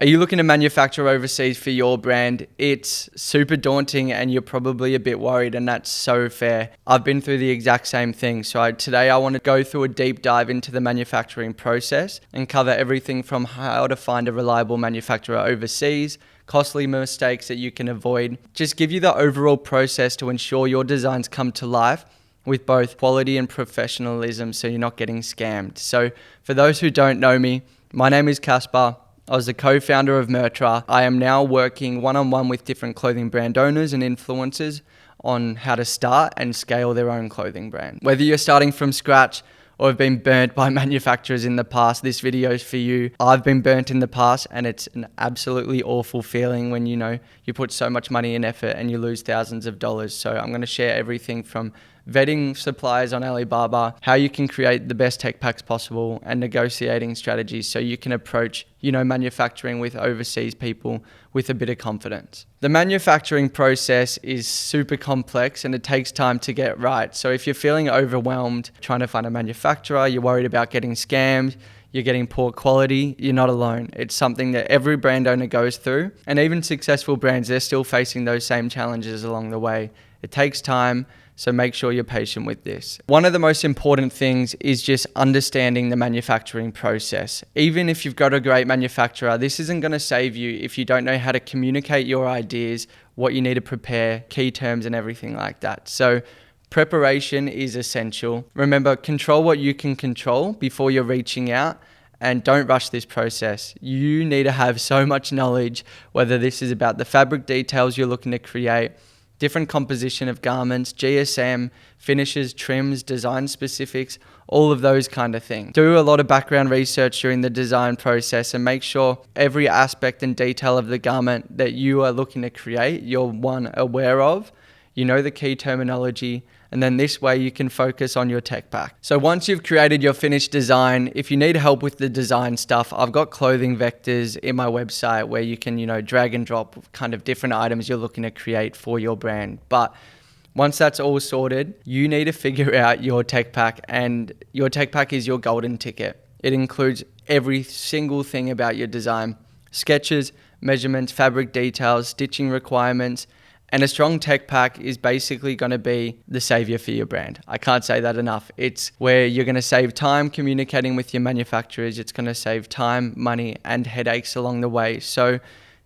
Are you looking to manufacture overseas for your brand? It's super daunting and you're probably a bit worried, and that's so fair. I've been through the exact same thing. So today I want to go through a deep dive into the manufacturing process and cover everything from how to find a reliable manufacturer overseas, costly mistakes that you can avoid, just give you the overall process to ensure your designs come to life with both quality and professionalism so you're not getting scammed. So for those who don't know me, my name is Caspar. I was the co-founder of Mertra. I am now working one-on-one with different clothing brand owners and influencers on how to start and scale their own clothing brand. Whether you're starting from scratch or have been burnt by manufacturers in the past, this video is for you. I've been burnt in the past, and it's an absolutely awful feeling when you put so much money and effort and you lose thousands of dollars. So I'm going to share everything from vetting suppliers on Alibaba, how you can create the best tech packs possible, and negotiating strategies so you can approach, manufacturing with overseas people with a bit of confidence. The manufacturing process is super complex and it takes time to get right. So if you're feeling overwhelmed trying to find a manufacturer, you're worried about getting scammed, you're getting poor quality, you're not alone. It's something that every brand owner goes through, and even successful brands, they're still facing those same challenges along the way. It takes time, so make sure you're patient with this. One of the most important things is just understanding the manufacturing process. Even if you've got a great manufacturer, this isn't going to save you if you don't know how to communicate your ideas, what you need to prepare, key terms and everything like that. So preparation is essential. Remember, control what you can control before you're reaching out, and don't rush this process. You need to have so much knowledge, whether this is about the fabric details you're looking to create, different composition of garments, GSM, finishes, trims, design specifics, all of those kind of things. Do a lot of background research during the design process and make sure every aspect and detail of the garment that you are looking to create, you're aware of, you know the key terminology, and then this way you can focus on your tech pack. So once you've created your finished design, if you need help with the design stuff, I've got clothing vectors in my website where you can, drag and drop kind of different items you're looking to create for your brand. But once that's all sorted, you need to figure out your tech pack, and your tech pack is your golden ticket. It includes every single thing about your design: sketches, measurements, fabric details, stitching requirements. And a strong tech pack is basically going to be the savior for your brand. I can't say that enough. It's where you're going to save time communicating with your manufacturers. It's going to save time, money, and headaches along the way. So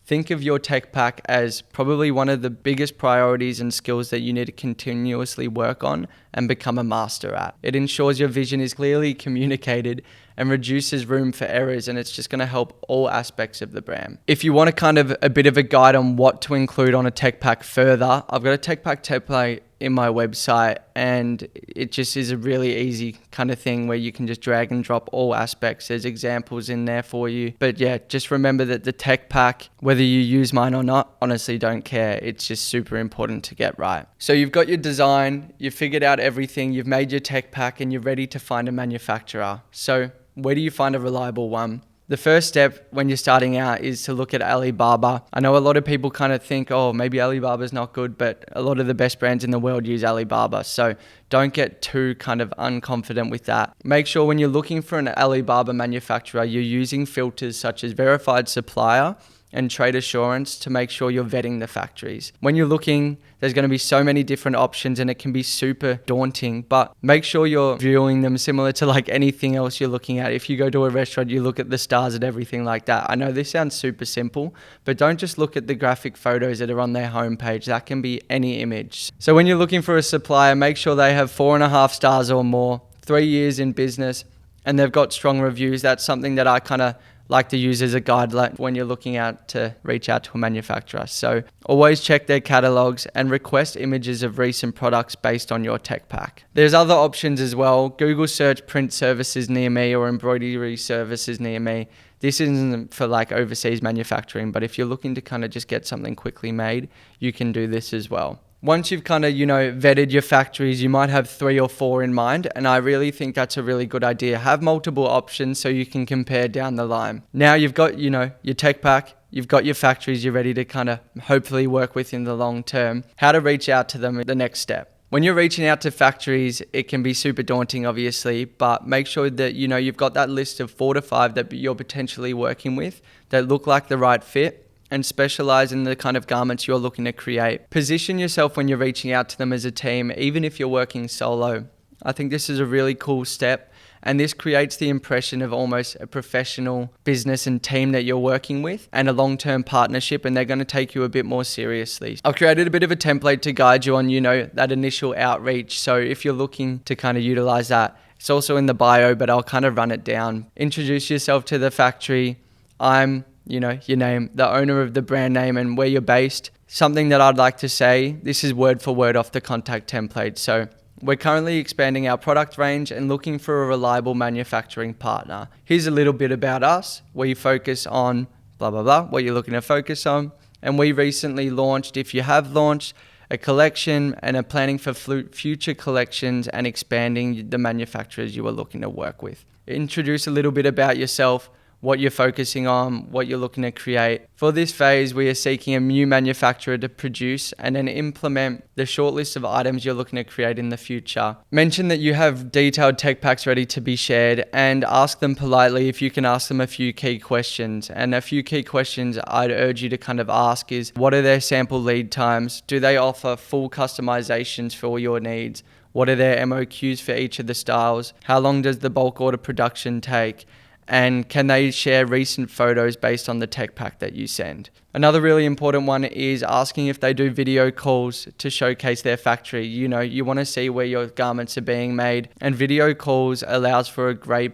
think of your tech pack as probably one of the biggest priorities and skills that you need to continuously work on and become a master at. It ensures your vision is clearly communicated and reduces room for errors, and it's just going to help all aspects of the brand. If you want a bit of a guide on what to include on a tech pack further, I've got a tech pack template in my website, and it just is a really easy kind of thing where you can just drag and drop all aspects. There's examples in there for you. But yeah, just remember that the tech pack, whether you use mine or not, honestly don't care. It's just super important to get right. So you've got your design, you've figured out everything, you've made your tech pack, and you're ready to find a manufacturer. So where do you find a reliable one? The first step when you're starting out is to look at Alibaba. I know a lot of people kind of think, oh, maybe Alibaba's not good, but a lot of the best brands in the world use Alibaba. So don't get too kind of unconfident with that. Make sure when you're looking for an Alibaba manufacturer, you're using filters such as verified supplier and trade assurance to make sure you're vetting the factories. When you're looking, there's going to be so many different options and it can be super daunting, but make sure you're viewing them similar to like anything else you're looking at. If you go to a restaurant, you look at the stars and everything like that. I know this sounds super simple, but don't just look at the graphic photos that are on their homepage. That can be any image. So when you're looking for a supplier, make sure they have 4.5 stars or more, 3 years in business, and they've got strong reviews. That's something that I kind of like to use as a guideline when you're looking out to reach out to a manufacturer. So always check their catalogs and request images of recent products based on your tech pack. There's other options as well. Google search print services near me or embroidery services near me. This isn't for like overseas manufacturing, but if you're looking to kind of just get something quickly made, you can do this as well. Once you've kind of, vetted your factories, you might have 3 or 4 in mind. And I really think that's a really good idea. Have multiple options so you can compare down the line. Now you've got, your tech pack, you've got your factories you're ready to kind of hopefully work with in the long term. How to reach out to them, the next step. When you're reaching out to factories, it can be super daunting, obviously, but make sure that you've got that list of 4 to 5 that you're potentially working with that look like the right fit and specialize in the kind of garments you're looking to create. Position yourself when you're reaching out to them as a team, even if you're working solo. I think this is a really cool step, and this creates the impression of almost a professional business and team that you're working with and a long-term partnership, and they're going to take you a bit more seriously. I've created a bit of a template to guide you on, that initial outreach. So if you're looking to kind of utilize that, it's also in the bio, but I'll kind of run it down. Introduce yourself to the factory. I'm, your name, the owner of the brand name and where you're based. Something that I'd like to say, this is word for word off the contact template. So we're currently expanding our product range and looking for a reliable manufacturing partner. Here's a little bit about us. We focus on blah, blah, blah, what you're looking to focus on. And we recently launched, if you have launched, a collection and are planning for future collections and expanding the manufacturers you are looking to work with. Introduce a little bit about yourself, what you're focusing on, what you're looking to create. For this phase, we are seeking a new manufacturer to produce and then implement the short list of items you're looking to create in the future. Mention that you have detailed tech packs ready to be shared and ask them politely if you can ask them a few key questions. And a few key questions I'd urge you to kind of ask is, what are their sample lead times? Do they offer full customizations for all your needs? What are their MOQs for each of the styles? How long does the bulk order production take? And can they share recent photos based on the tech pack that you send? Another really important one is asking if they do video calls to showcase their factory. You want to see where your garments are being made, and video calls allows for a great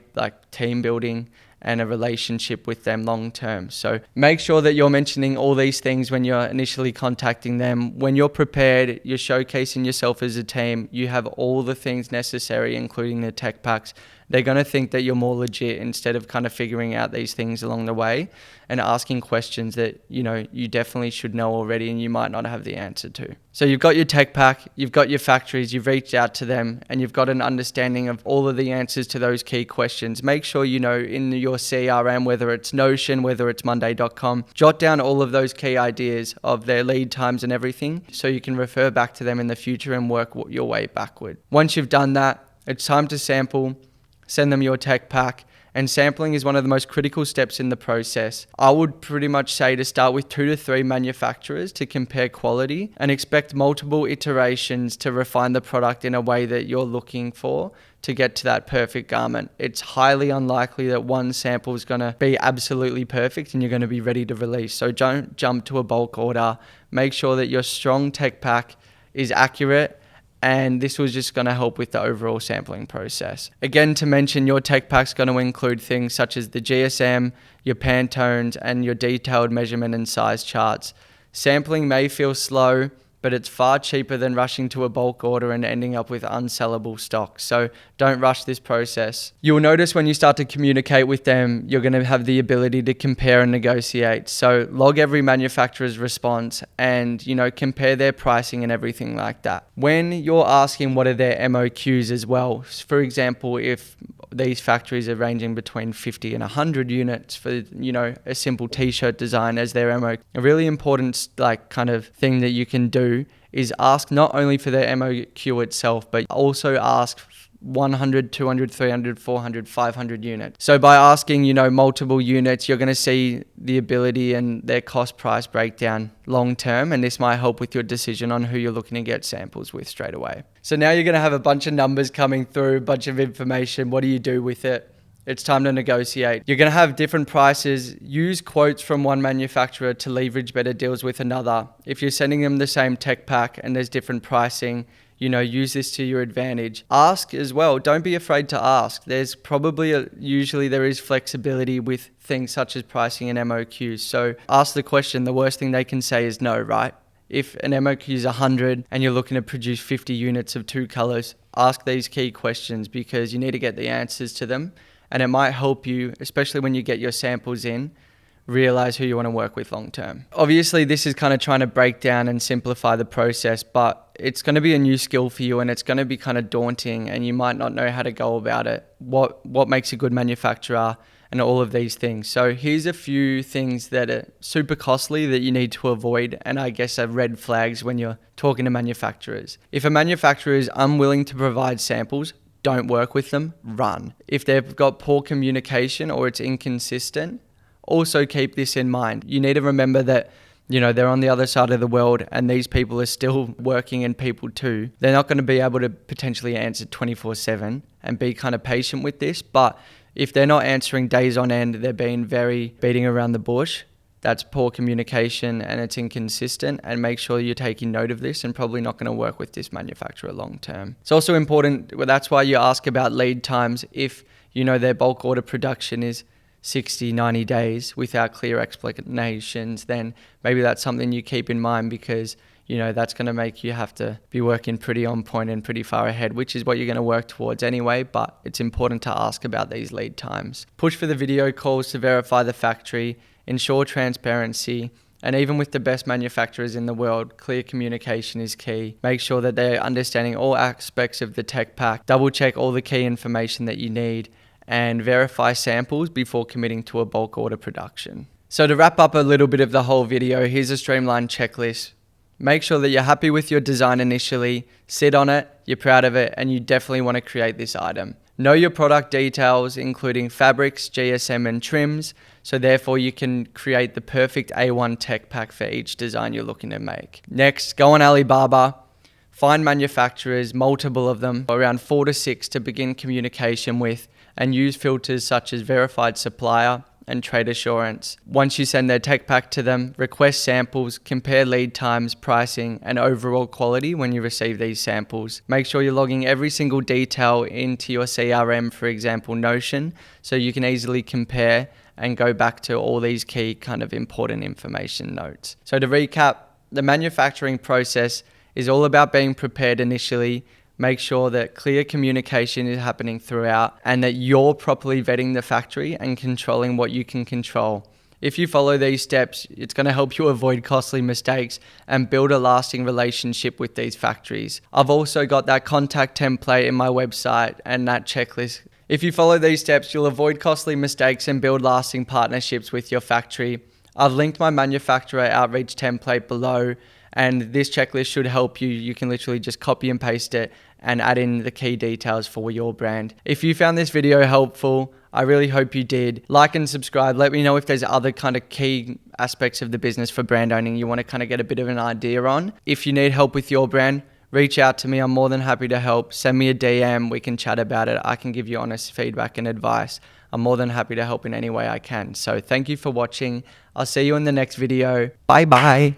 team building and a relationship with them long term. So make sure that you're mentioning all these things when you're initially contacting them. When you're prepared, you're showcasing yourself as a team, you have all the things necessary, including the tech packs. They're going to think that you're more legit instead of kind of figuring out these things along the way and asking questions that, you definitely should know already and you might not have the answer to. So you've got your tech pack, you've got your factories, you've reached out to them, and you've got an understanding of all of the answers to those key questions. Make sure in your CRM, whether it's Notion, whether it's Monday.com, jot down all of those key ideas of their lead times and everything so you can refer back to them in the future and work your way backward. Once you've done that, it's time to sample. Send them your tech pack, and sampling is one of the most critical steps in the process. I would pretty much say to start with 2 to 3 manufacturers to compare quality and expect multiple iterations to refine the product in a way that you're looking for to get to that perfect garment. It's highly unlikely that one sample is going to be absolutely perfect and you're going to be ready to release. So don't jump to a bulk order. Make sure that your strong tech pack is accurate, and this was just going to help with the overall sampling process. Again, to mention, your tech pack's going to include things such as the GSM, your Pantones, and your detailed measurement and size charts. Sampling may feel slow, but it's far cheaper than rushing to a bulk order and ending up with unsellable stock. So don't rush this process. You'll notice when you start to communicate with them, you're going to have the ability to compare and negotiate. So log every manufacturer's response and, compare their pricing and everything like that. When you're asking what are their MOQs as well, for example, if these factories are ranging between 50 and 100 units for, a simple t-shirt design as their MOQ. A really important kind of thing that you can do is ask not only for their MOQ itself, but also ask 100, 200, 300, 400, 500 units. So by asking, multiple units, you're going to see the ability and their cost price breakdown long term, and this might help with your decision on who you're looking to get samples with straight away. So now you're going to have a bunch of numbers coming through, a bunch of information. What do you do with it? It's time to negotiate. You're going to have different prices. Use quotes from one manufacturer to leverage better deals with another. If you're sending them the same tech pack and there's different pricing, use this to your advantage. Ask as well. Don't be afraid to ask. There's probably usually there is flexibility with things such as pricing and MOQs. So ask the question. The worst thing they can say is no, right? If an MOQ is 100 and you're looking to produce 50 units of 2 colors, ask these key questions because you need to get the answers to them. And it might help you, especially when you get your samples in, realize who you want to work with long term. Obviously, this is kind of trying to break down and simplify the process, but it's going to be a new skill for you and it's going to be kind of daunting and you might not know how to go about it. What makes a good manufacturer and all of these things. So here's a few things that are super costly that you need to avoid, and I guess are red flags when you're talking to manufacturers. If a manufacturer is unwilling to provide samples, don't work with them, run. If they've got poor communication or it's inconsistent, also keep this in mind. You need to remember that they're on the other side of the world and these people are still working and people too. They're not going to be able to potentially answer 24/7 and be kind of patient with this. But if they're not answering days on end, they're being very beating around the bush. That's poor communication and it's inconsistent, and make sure you're taking note of this and probably not going to work with this manufacturer long term. It's also important, that's why you ask about lead times. If their bulk order production is 60, 90 days without clear explanations, then maybe that's something you keep in mind, because that's going to make you have to be working pretty on point and pretty far ahead, which is what you're going to work towards anyway. But it's important to ask about these lead times. Push for the video calls to verify the factory, ensure transparency, and even with the best manufacturers in the world, clear communication is key. Make sure that they're understanding all aspects of the tech pack, double check all the key information that you need, and verify samples before committing to a bulk order production. So to wrap up a little bit of the whole video, here's a streamlined checklist. Make sure that you're happy with your design initially, sit on it, you're proud of it, and you definitely want to create this item. Know your product details, including fabrics, GSM, and trims, so therefore you can create the perfect A1 tech pack for each design you're looking to make. Next, go on Alibaba, find manufacturers, multiple of them, around 4 to 6 to begin communication with, and use filters such as verified supplier and trade assurance. Once you send their tech pack to them, request samples, compare lead times, pricing, and overall quality when you receive these samples. Make sure you're logging every single detail into your CRM, for example, Notion, so you can easily compare and go back to all these key kind of important information notes. So to recap, the manufacturing process is all about being prepared initially. Make sure that clear communication is happening throughout and that you're properly vetting the factory and controlling what you can control. If you follow these steps, it's going to help you avoid costly mistakes and build a lasting relationship with these factories. I've also got that contact template in my website and that checklist. If you follow these steps, you'll avoid costly mistakes and build lasting partnerships with your factory. I've linked my manufacturer outreach template below, and this checklist should help you. You can literally just copy and paste it and add in the key details for your brand. If you found this video helpful, I really hope you did. Like and subscribe. Let me know if there's other kind of key aspects of the business for brand owning you want to kind of get a bit of an idea on. If you need help with your brand, reach out to me. I'm more than happy to help. Send me a DM. We can chat about it. I can give you honest feedback and advice. I'm more than happy to help in any way I can. So thank you for watching. I'll see you in the next video. Bye bye.